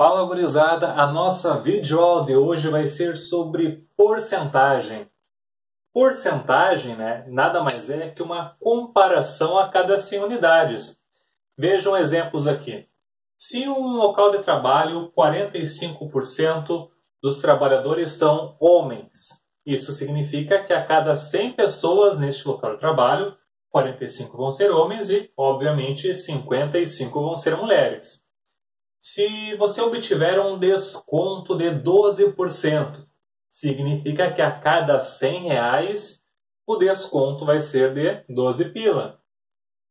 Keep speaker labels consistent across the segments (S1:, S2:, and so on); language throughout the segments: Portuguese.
S1: Fala, gurizada! A nossa videoaula de hoje vai ser sobre porcentagem. Porcentagem, nada mais é que uma comparação a cada 100 unidades. Vejam exemplos aqui. Se um local de trabalho, 45% dos trabalhadores são homens. Isso significa que a cada 100 pessoas neste local de trabalho, 45 vão ser homens e, obviamente, 55 vão ser mulheres. Se você obtiver um desconto de 12%, significa que a cada R$100 o desconto vai ser de 12 pila.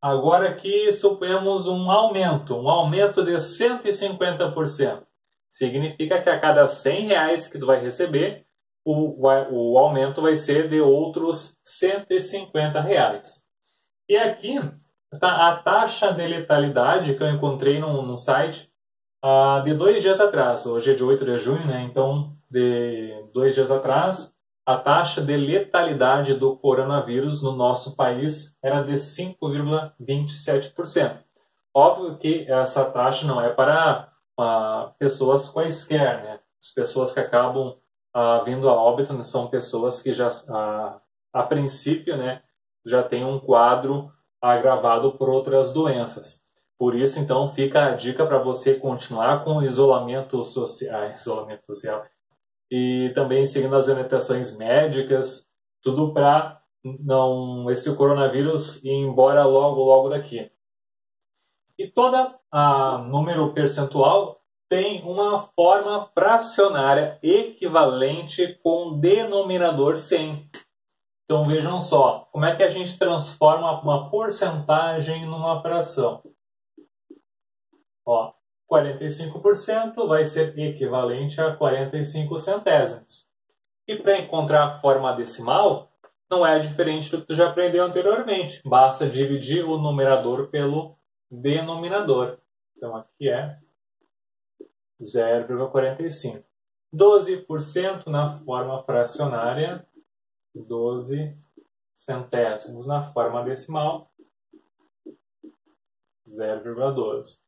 S1: Agora aqui suponhamos um aumento de 150%. Significa que a cada R$100 que tu vai receber, o aumento vai ser de outros R$150. E aqui está a taxa de letalidade que eu encontrei no site de 2 dias atrás. Hoje é de 8 de junho, então de 2 dias atrás, a taxa de letalidade do coronavírus no nosso país era de 5,27%. Óbvio que essa taxa não é para pessoas quaisquer, As pessoas que acabam vindo a óbito são pessoas que já, a princípio, já têm um quadro agravado por outras doenças. Por isso, então, fica a dica para você continuar com o isolamento social e também seguindo as orientações médicas, tudo para esse coronavírus ir embora logo daqui. E toda número percentual tem uma forma fracionária equivalente com denominador 100. Então vejam só, como é que a gente transforma uma porcentagem numa fração. 45% vai ser equivalente a 45 centésimos. E para encontrar a forma decimal, não é diferente do que tu já aprendeu anteriormente. Basta dividir o numerador pelo denominador. Então aqui é 0,45. 12% na forma fracionária, 12 centésimos na forma decimal, 0,12.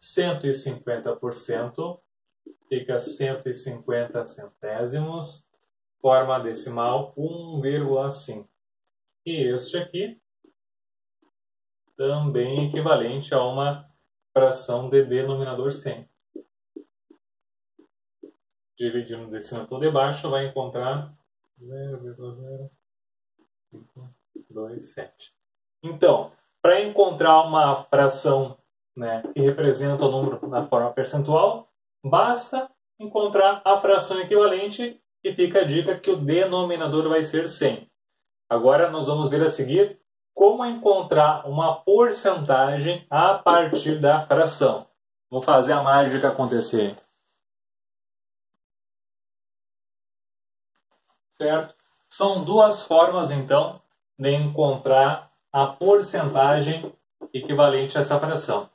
S1: 150% fica 150 centésimos, forma decimal 1,5. E este aqui também equivalente a uma fração de denominador 100. Dividindo de cima por debaixo, vai encontrar 0,0527. Então, para encontrar uma fração que representa o número na forma percentual, basta encontrar a fração equivalente e fica a dica que o denominador vai ser 100. Agora nós vamos ver a seguir como encontrar uma porcentagem a partir da fração. Vou fazer a mágica acontecer. Certo? São duas formas, então, de encontrar a porcentagem equivalente a essa fração.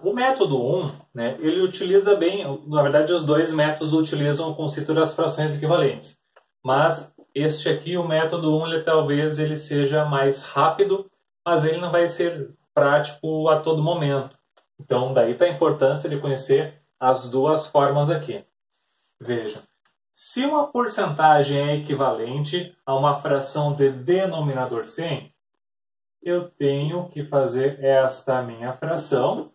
S1: O método 1, ele utiliza bem, na verdade os dois métodos utilizam o conceito das frações equivalentes. Mas este aqui, o método 1, talvez ele seja mais rápido, mas ele não vai ser prático a todo momento. Então daí está a importância de conhecer as duas formas aqui. Vejam, se uma porcentagem é equivalente a uma fração de denominador 100, eu tenho que fazer esta minha fração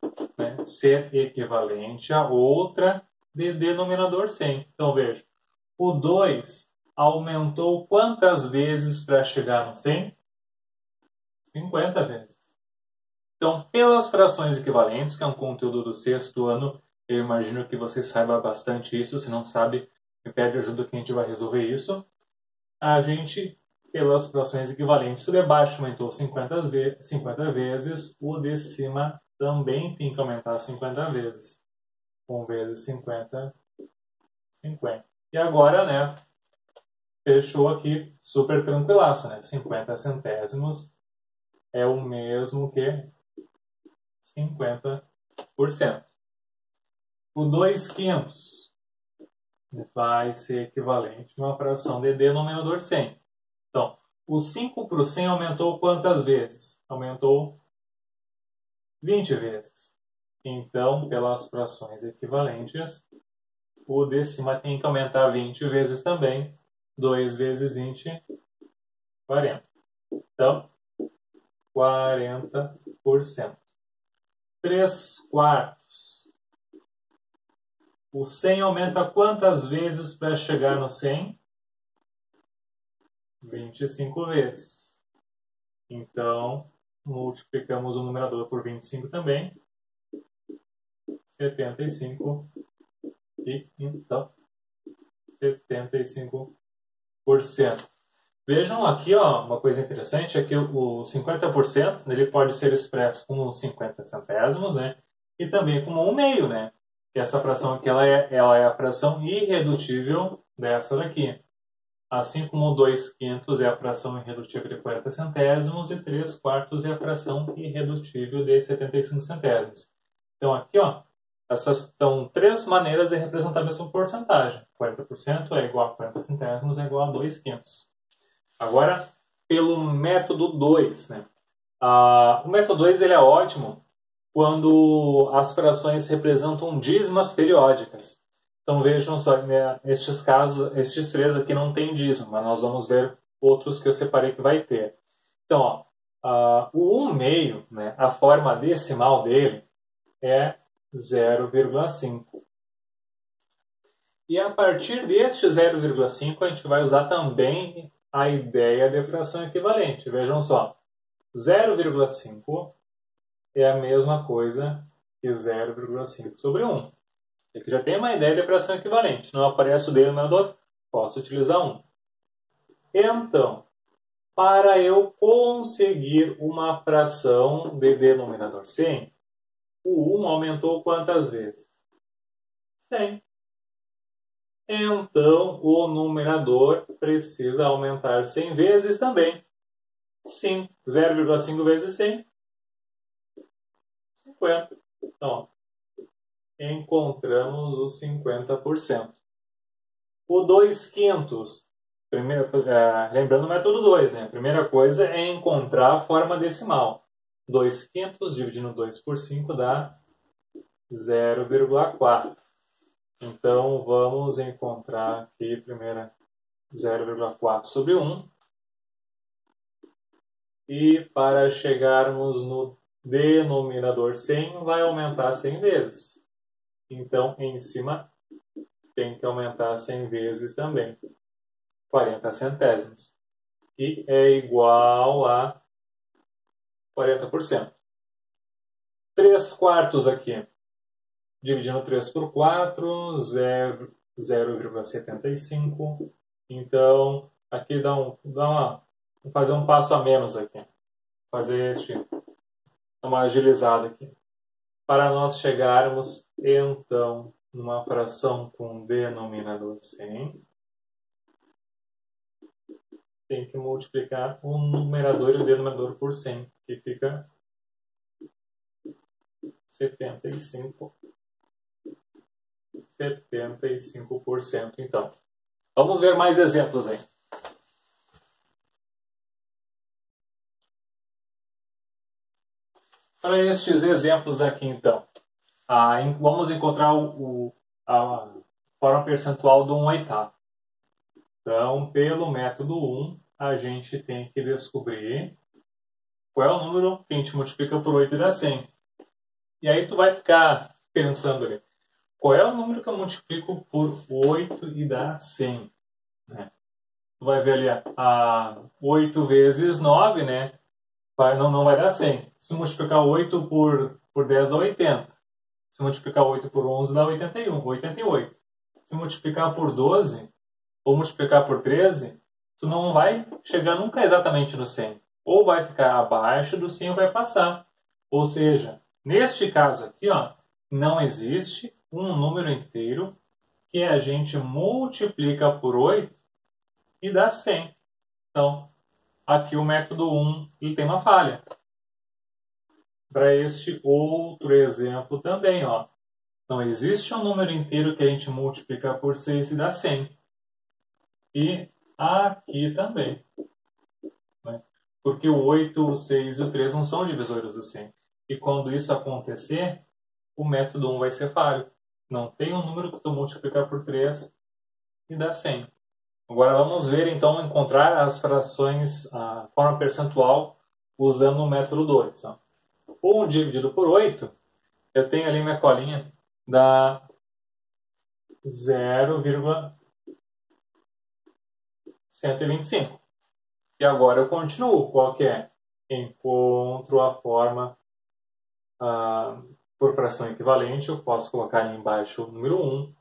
S1: ser equivalente a outra de denominador 100. Então, veja, o 2 aumentou quantas vezes para chegar no 100? 50 vezes. Então, pelas frações equivalentes, que é um conteúdo do 6º ano, eu imagino que você saiba bastante isso. Se não sabe, me pede ajuda que a gente vai resolver isso. A gente, pelas frações equivalentes, o de baixo aumentou 50 vezes, o de cima também tem que aumentar 50 vezes. 1 vezes 50, 50. E agora, fechou aqui super tranquilaço, 50 centésimos é o mesmo que 50%. O 2/5 vai ser equivalente a uma fração de denominador 100. Então, o 5 para o 100 aumentou quantas vezes? Aumentou 20 vezes. Então, pelas frações equivalentes, o decima tem que aumentar 20 vezes também. 2 vezes 20, 40. Então, 40%. 3 quartos. O 100 aumenta quantas vezes para chegar no 100? 25 vezes. Então, multiplicamos o numerador por 25 também. 75. E, então, 75%. Vejam aqui, ó, uma coisa interessante é que o 50% ele pode ser expresso como 50 centésimos, né? E também como 1/2, né? Que essa fração aqui ela é a fração irredutível dessa daqui. Assim como 2/5 é a fração irredutível de 40 centésimos e 3 quartos é a fração irredutível de 75 centésimos. Então aqui, ó, essas são 3 maneiras de representar a mesma porcentagem. 40% é igual a 40 centésimos é igual a 2/5. Agora, pelo método 2, né? O método 2 ele é ótimo quando as frações representam dízimas periódicas. Então vejam só, né, estes casos, estes 3 aqui não tem dízimo, mas nós vamos ver outros que eu separei que vai ter. Então, ó, o 1/2, né, a forma decimal dele é 0,5. E a partir deste 0,5 a gente vai usar também a ideia de fração equivalente. Vejam só, 0,5 é a mesma coisa que 0,5 sobre 1. Aqui já tem uma ideia de fração equivalente. Não aparece o denominador, posso utilizar 1. Então, para eu conseguir uma fração de denominador 100, o 1 aumentou quantas vezes? 100. Então, o numerador precisa aumentar 100 vezes também. Sim, 0,5 vezes 100, 50. Então, encontramos os 50%. O 2/5, lembrando o método 2, né? A primeira coisa é encontrar a forma decimal. 2/5 dividindo 2 por 5 dá 0,4. Então, vamos encontrar aqui primeiro 0,4 sobre 1. E para chegarmos no denominador 100, vai aumentar 100 vezes. Então, em cima, tem que aumentar 100 vezes também. 40 centésimos. E é igual a 40%. 3 quartos aqui. Dividindo 3 por 4, 0,75. Então, aqui vou fazer um passo a menos aqui. Fazer uma agilizada aqui. Para nós chegarmos, então, numa fração com denominador 100, tem que multiplicar o numerador e o denominador por 100, que fica 75%, então. Vamos ver mais exemplos aí. Para estes exemplos aqui, então, vamos encontrar a forma percentual do 1/8. Então, pelo método 1, a gente tem que descobrir qual é o número que a gente multiplica por 8 e dá 100. E aí tu vai ficar pensando ali, qual é o número que eu multiplico por 8 e dá 100? Né? Tu vai ver ali, 8 vezes 9, né? Não vai dar 100. Se multiplicar 8 por 10 dá 80. Se multiplicar 8 por 11 dá 88. Se multiplicar por 12 ou multiplicar por 13, tu não vai chegar nunca exatamente no 100. Ou vai ficar abaixo do 100 ou vai passar. Ou seja, neste caso aqui, ó, não existe um número inteiro que a gente multiplica por 8 e dá 100. Então, aqui o método 1 ele tem uma falha. Para este outro exemplo também, ó, não existe um número inteiro que a gente multiplica por 6 e dá 100. E aqui também. Né? Porque o 8, o 6 e o 3 não são divisores do 100. E quando isso acontecer, o método 1 vai ser falho. Não tem um número que tu multiplicar por 3 e dá 100. Agora vamos ver, então, encontrar as frações, a forma percentual, usando o método 2. 1 dividido por 8, eu tenho ali minha colinha, dá 0,125. E agora eu continuo. Qual que é? Encontro a forma por fração equivalente. Eu posso colocar ali embaixo o número 1.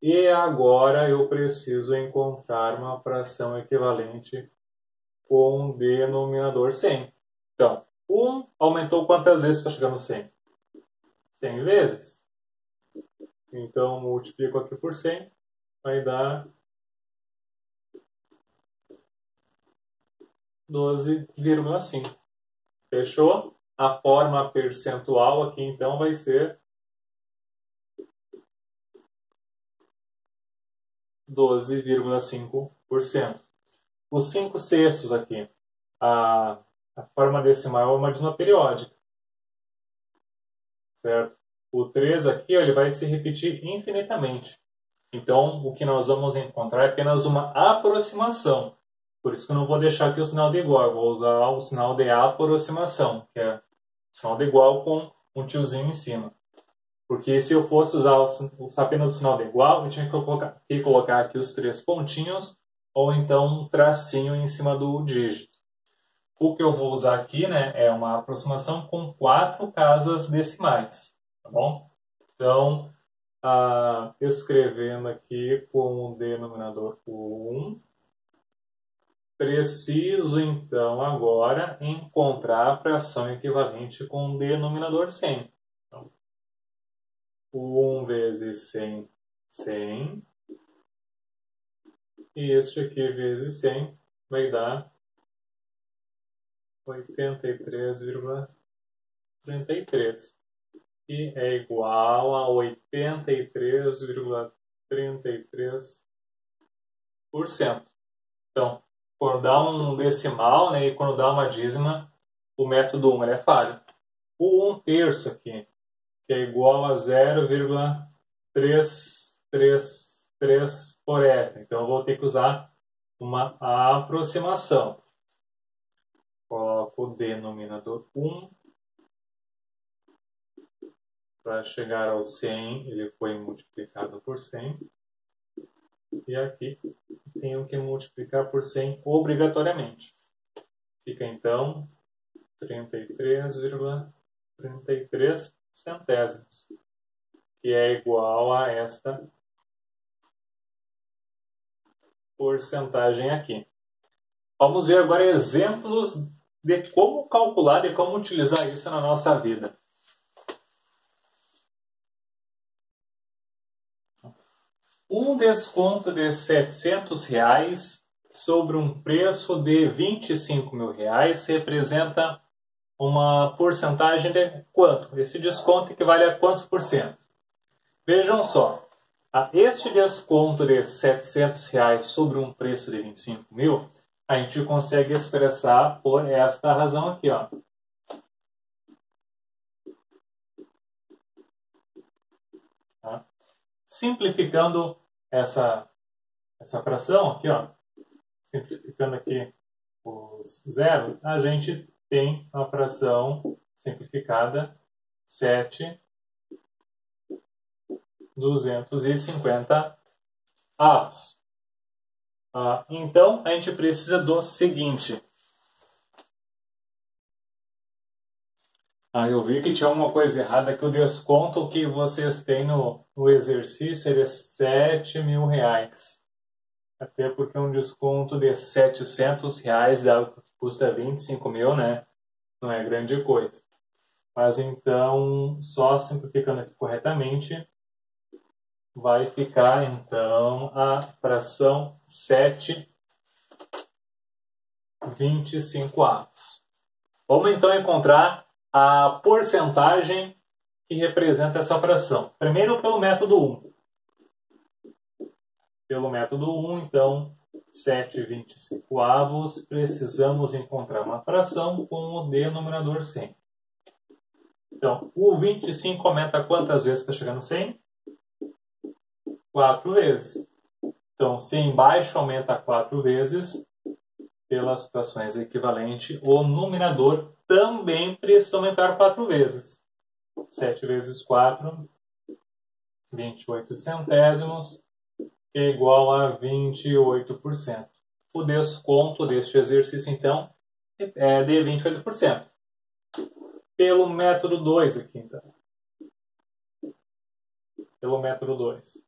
S1: E agora eu preciso encontrar uma fração equivalente com denominador 100. Então, 1 aumentou quantas vezes para chegar no 100? 100 vezes. Então, multiplico aqui por 100, vai dar 12,5. Fechou? A forma percentual aqui, então, vai ser 12,5%. Os 5 sextos aqui, a forma decimal é uma dízima periódica, certo? O 3 aqui, ó, ele vai se repetir infinitamente. Então, o que nós vamos encontrar é apenas uma aproximação. Por isso que eu não vou deixar aqui o sinal de igual, eu vou usar o sinal de aproximação, que é o sinal de igual com um tiozinho em cima. Porque se eu fosse usar apenas o sinal de igual, eu tinha que colocar aqui os 3 pontinhos, ou então um tracinho em cima do dígito. O que eu vou usar aqui, né, é uma aproximação com 4 casas decimais, tá bom? Então, escrevendo aqui com o denominador 1, preciso então agora encontrar a fração equivalente com o denominador 100. Então, 1 vezes 100, 100. E este aqui vezes 100 vai dar 83,33. E é igual a 83,33%. Então, quando dá um decimal, né, e quando dá uma dízima, o método 1 é falho. O 1/3 aqui, que é igual a 0,333 por f. Então, eu vou ter que usar uma aproximação. Coloco o denominador 1. Para chegar ao 100, ele foi multiplicado por 100. E aqui tenho que multiplicar por 100 obrigatoriamente. Fica então 33,33 centésimos, que é igual a esta porcentagem aqui. Vamos ver agora exemplos de como calcular e como utilizar isso na nossa vida. Um desconto de R$700 sobre um preço de R$25.000 representa uma porcentagem de quanto? Esse desconto equivale a quantos por cento? Vejam só, este desconto de R$700 sobre um preço de 25.000, a gente consegue expressar por esta razão aqui, ó. Tá? Simplificando essa fração aqui, ó, simplificando aqui os zeros, a gente tem a fração simplificada 7/250. Então, a gente precisa do seguinte. Eu vi que tinha uma coisa errada, que o desconto que vocês têm no exercício é de R$7.000. Até porque um desconto de R$700 custa 25.000, né? Não é grande coisa. Mas então, só simplificando aqui corretamente, vai ficar então a fração 7/25. Vamos então encontrar a porcentagem que representa essa fração. Primeiro pelo método 1. Pelo método 1, então, 7/25, precisamos encontrar uma fração com o denominador 100. Então, o 25 aumenta quantas vezes para chegar no 100? 4 vezes. Então, se embaixo aumenta 4 vezes, pelas frações equivalentes, o numerador também precisa aumentar 4 vezes. 7 vezes 4, 28 centésimos, é igual a 28%. O desconto deste exercício, então, é de 28%. Pelo método 2 aqui, então. Pelo método 2.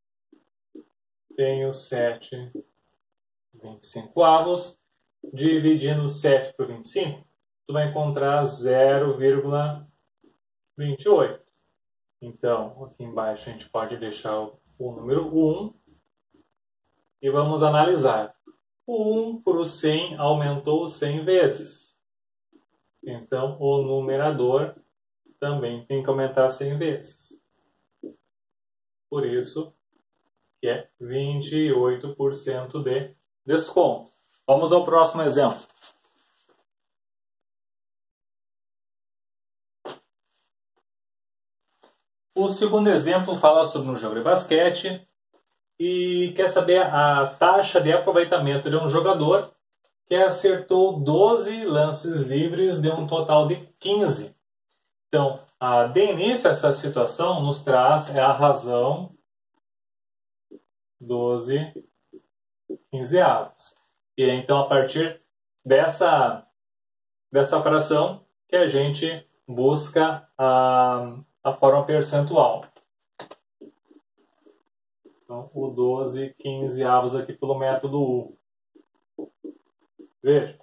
S1: Tenho 7 25avos. Dividindo 7 por 25, tu vai encontrar 0,28. Então, aqui embaixo a gente pode deixar o número 1 e vamos analisar. O 1 por o 100 aumentou 100 vezes. Então, o numerador também tem que aumentar 100 vezes. Por isso, que é 28% de desconto. Vamos ao próximo exemplo. O segundo exemplo fala sobre um jogo de basquete e quer saber a taxa de aproveitamento de um jogador que acertou 12 lances livres de um total de 15. Então, de início, essa situação nos traz a razão 12 quinzeavos. E então, a partir dessa fração que a gente busca a forma percentual. Então, o 12 quinzeavos aqui pelo método U. Veja,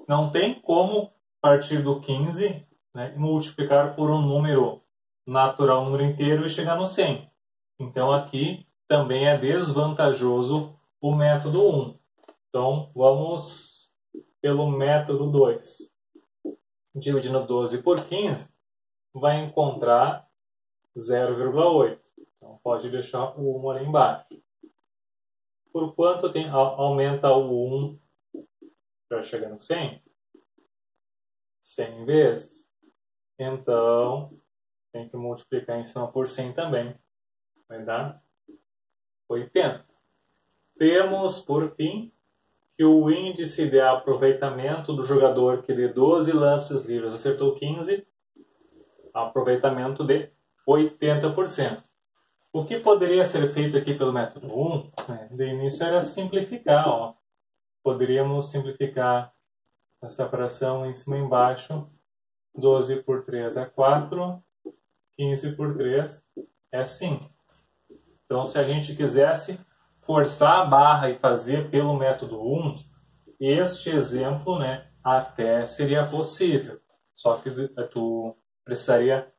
S1: não tem como partir do 15, né, e multiplicar por um número natural, um número inteiro, e chegar no 100. Então, aqui também é desvantajoso o método 1. Então, vamos pelo método 2. Dividindo 12 por 15, vai encontrar 0,8. Então, pode deixar o 1 ali embaixo. Por quanto aumenta o 1 para chegar no 100? 100 vezes. Então, tem que multiplicar em cima por 100 também. Vai dar 80. Temos, por fim, que o índice de aproveitamento do jogador que de 12 lances livres acertou 15, aproveitamento de 80%. O que poderia ser feito aqui pelo método 1, de início, era simplificar. Ó. Poderíamos simplificar essa fração em cima e embaixo. 12 por 3 é 4, 15 por 3 é 5. Então, se a gente quisesse forçar a barra e fazer pelo método 1, este exemplo, até seria possível. Só que tu precisaria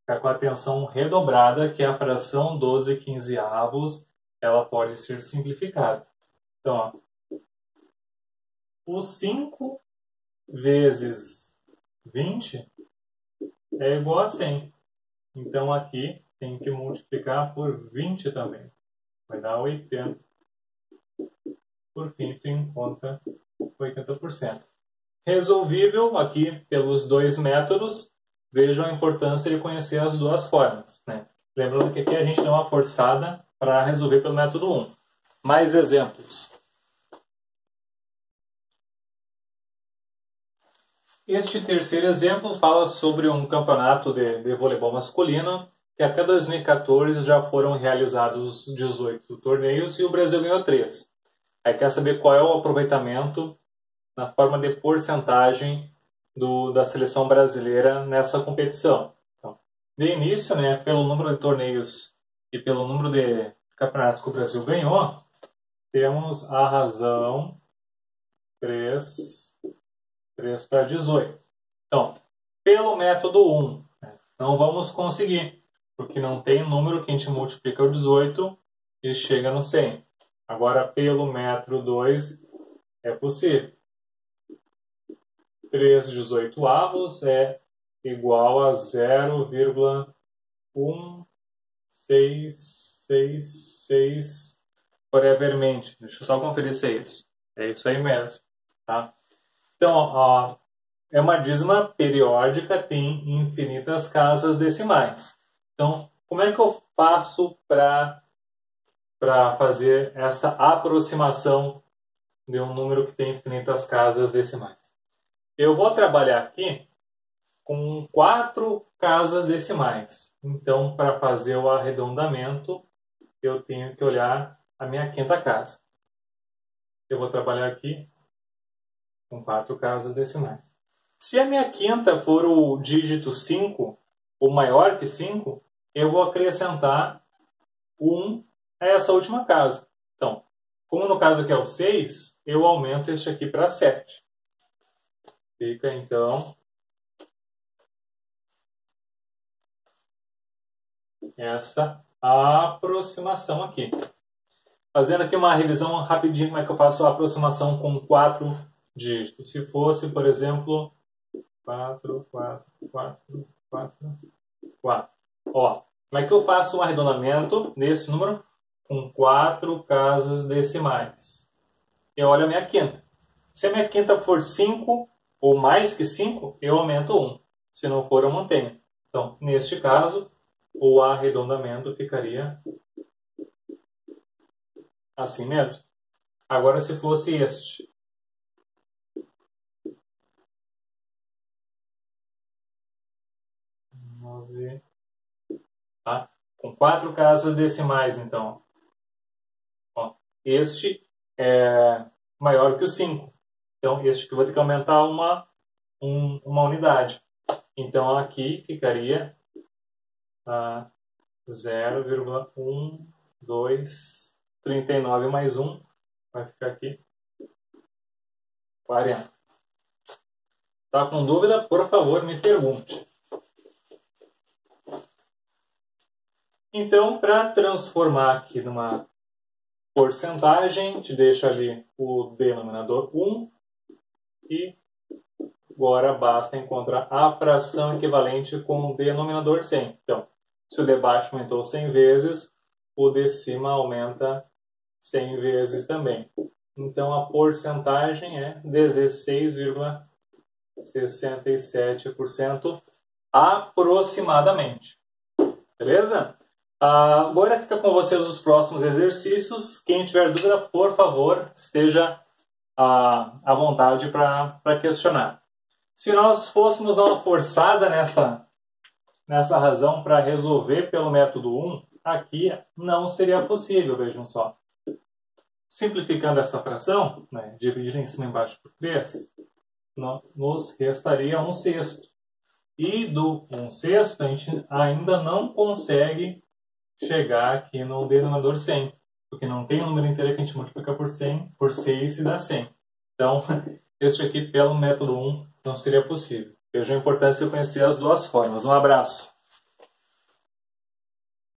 S1: ficar com a atenção redobrada que a fração 12 quinzeavos ela pode ser simplificada. Então, ó, o 5 vezes 20 é igual a 100. Então, aqui tem que multiplicar por 20 também. Vai dar 80. Por fim, tu encontra 80%. Resolvível aqui pelos dois métodos. Vejam a importância de conhecer as duas formas. Lembrando que aqui a gente deu uma forçada para resolver pelo método 1. Mais exemplos. Este terceiro exemplo fala sobre um campeonato de voleibol masculino que até 2014 já foram realizados 18 torneios e o Brasil ganhou 3. Aí quer saber qual é o aproveitamento na forma de porcentagem da seleção brasileira nessa competição. Então, de início, pelo número de torneios e pelo número de campeonatos que o Brasil ganhou, temos a razão 3 para 18. Então, pelo método 1, não vamos conseguir, porque não tem número que a gente multiplica o 18 e chega no 100. Agora, pelo método 2, é possível. 3 18avos é igual a 0,1666 forevermente. Deixa eu só conferir se é isso. É isso aí mesmo. Tá? Então, é uma dízima periódica, tem infinitas casas decimais. Então, como é que eu faço para fazer essa aproximação de um número que tem infinitas casas decimais? Eu vou trabalhar aqui com 4 casas decimais. Então, para fazer o arredondamento, eu tenho que olhar a minha quinta casa. Eu vou trabalhar aqui com 4 casas decimais. Se a minha quinta for o dígito 5, ou maior que 5, eu vou acrescentar 1 a essa última casa. Então, como no caso aqui é o 6, eu aumento este aqui para 7. Fica, então, essa aproximação aqui. Fazendo aqui uma revisão rapidinho, como é que eu faço a aproximação com 4 dígitos. Se fosse, por exemplo, 4, 4, 4, 4, 4. Ó, como é que eu faço um arredondamento nesse número? Com 4 casas decimais. Eu olho a minha quinta. Se a minha quinta for 5 ou mais que 5, eu aumento 1. Se não for, eu mantenho. Então, neste caso, o arredondamento ficaria assim mesmo. Agora, se fosse este. Tá? Com 4 casas decimais, então. Ó, este é maior que o 5. Então, este aqui eu vou ter que aumentar uma unidade. Então, aqui ficaria 0,1239 mais 1. Vai ficar aqui 40. Tá com dúvida? Por favor, me pergunte. Então, para transformar aqui numa porcentagem, te deixa ali o denominador 1 e agora basta encontrar a fração equivalente com o denominador 100. Então, se o de baixo aumentou 100 vezes, o de cima aumenta 100 vezes também. Então, a porcentagem é 16,67% aproximadamente. Beleza? Agora fica com vocês os próximos exercícios. Quem tiver dúvida, por favor, esteja à vontade para questionar. Se nós fôssemos dar uma forçada nessa razão para resolver pelo método 1, aqui não seria possível, vejam só. Simplificando essa fração, né, dividir em cima e embaixo por 3, nos restaria 1/6. E do 1/6 a gente ainda não consegue chegar aqui no denominador 100, porque não tem um número inteiro que a gente multiplica por 100, por 6 e dá 100. Então, este aqui pelo método 1 não seria possível. Veja a importância de conhecer as duas formas. Um abraço!